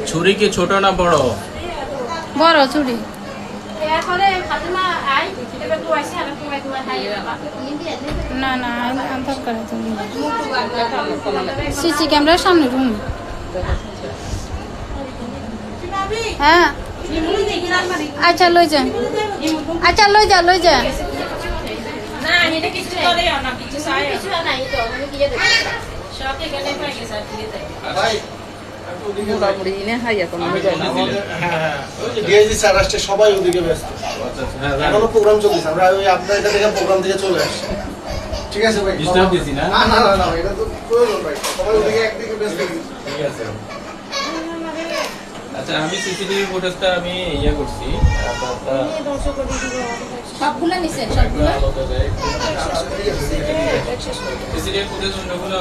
ছুরি কি ছোট না বড়? বড় ছুরি। না না আধার করে তুমি সিসি ক্যামেরার সামনে রুম। হ্যাঁ আচ্ছা লই যা, আচ্ছা লই যা লই যা। সবাই ওদিকে ব্যস্ত, এখনো প্রোগ্রাম চলতেছে। আমরা ওই আপনার এটা থেকে প্রোগ্রাম থেকে চলে আসছি। ঠিক আছে ভাই, ডিস্টার্ব দিছি না? না না না, এটা তো প্রয়োজন ভাই, সবাই ওদিকে একদিকে ব্যস্ত। ঠিক আছে। আচ্ছা আমি সিসিটিভি ফুটেজটা আমি ইয়ে করছি, সবগুলো নিছেন সবগুলো। সিসিটিভি ফুটেজ অন্যগুলো